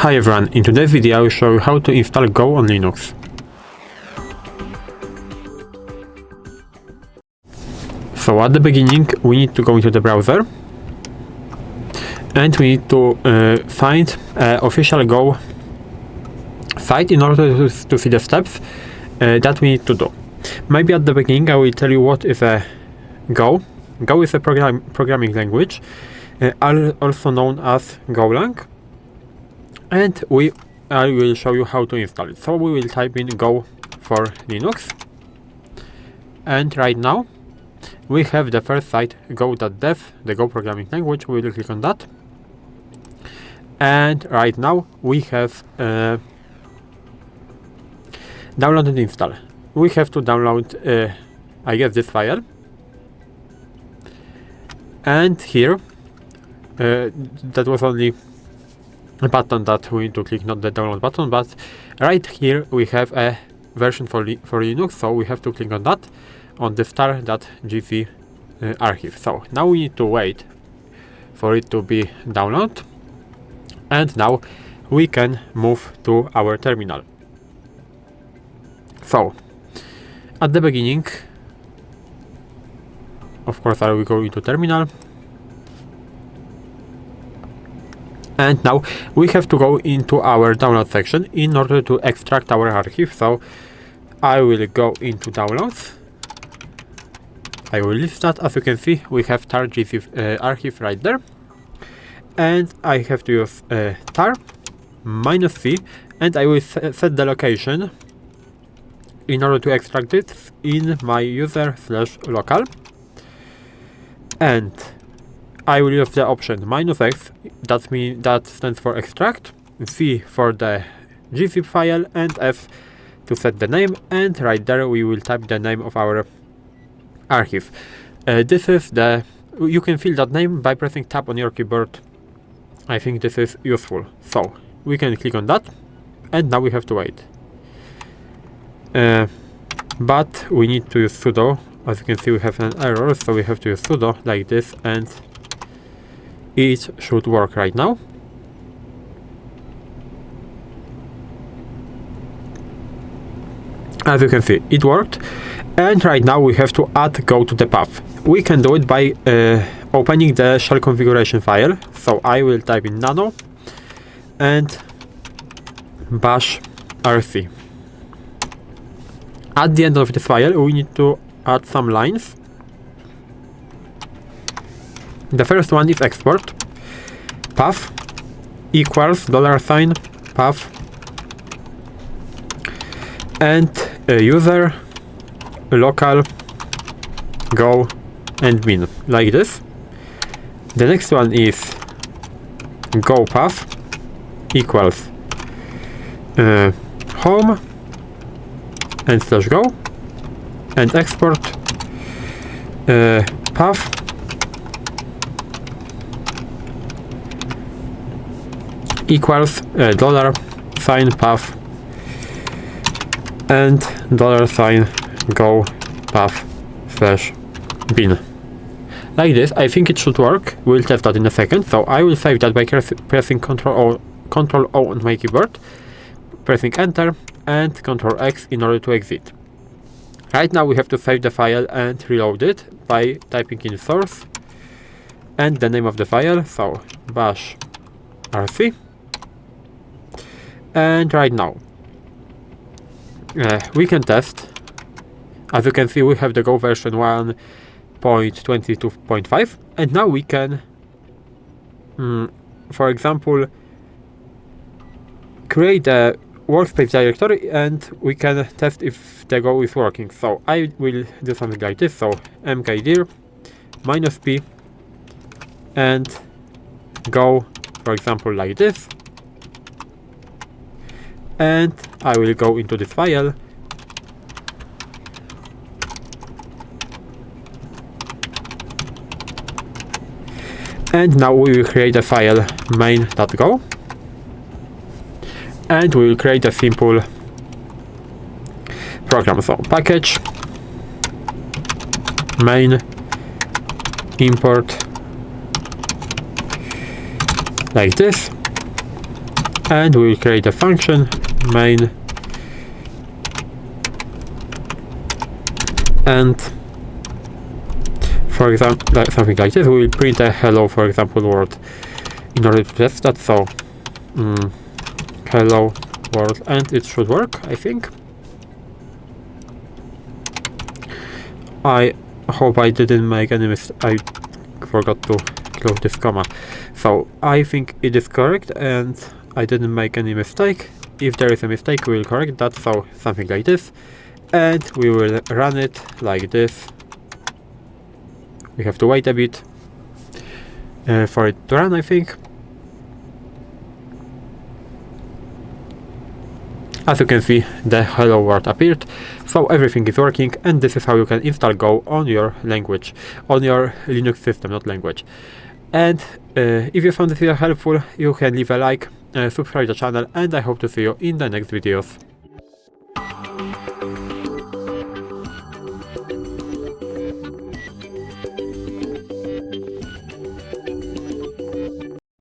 Hi everyone, in today's video I will show you how to install Go on Linux. So at the beginning we need to go into the browser and we need to find official Go site in order to see the steps that we need to do. Maybe at the beginning I will tell you what is a Go. Go is a programming language, also known as Golang, and I will show you how to install it. So we will type in Go for Linux, and right now we have the first site, go.dev, the Go programming language. We will click on that, and right now we have download and install. We have to download I guess this file, and here that was only a button that we need to click, not the download button, but right here we have a version for Linux, so we have to click on that, on the tar.gz archive. So now we need to wait for it to be downloaded, and now we can move to our terminal. So at the beginning, of course, I will go into terminal, and now we have to go into our download section in order to extract our archive. So I will go into downloads. I will list that. As you can see, we have tar.gz archive right there, and I have to use tar -c, and I will set the location in order to extract it in my user/local, and I will use the option -x, that stands for extract, C for the gzip file, and F to set the name, and right there we will type the name of our archive. You can fill that name by pressing tab on your keyboard. I think this is useful. So we can click on that, and now we have to wait. But we need to use sudo. As you can see, we have an error, so we have to use sudo like this, and it should work right now. As you can see, it worked, and right now we have to add Go to the path. We can do it by opening the shell configuration file. So I will type in nano and bashrc. At the end of this file we need to add some lines. The first one is export path equals $, path, and user, local, go, and bin, like this. The next one is go path equals home and /go, and export path equals $, path, and $go path /bin. Like this. I think it should work. We'll test that in a second. So I will save that by pressing Ctrl O on my keyboard, pressing enter, and Ctrl X in order to exit. Right now we have to save the file and reload it by typing in source and the name of the file, so bashrc. And right now we can test. As you can see, we have the Go version 1.22.5, and now we can for example create a workspace directory, and we can test if the Go is working. So I will do something like this. So mkdir -p and go, for example, like this, and I will go into this file, and now we will create a file main.go, and we will create a simple program. So package main import like this, and we will create a function main, and for example something like this, we will print a hello, for example, word in order to test that. So hello world, and it should work, I think. I hope I didn't make any mistake. I forgot to close this comma. So I think it is correct and I didn't make any mistake. If there is a mistake, we will correct that. So something like this, and we will run it like this. We have to wait a bit for it to run, I think. As you can see, the hello world appeared, so everything is working, and this is how you can install Go on your language, on your Linux system, not language. And if you found this video helpful, you can leave a like, subscribe to the channel, and I hope to see you in the next videos.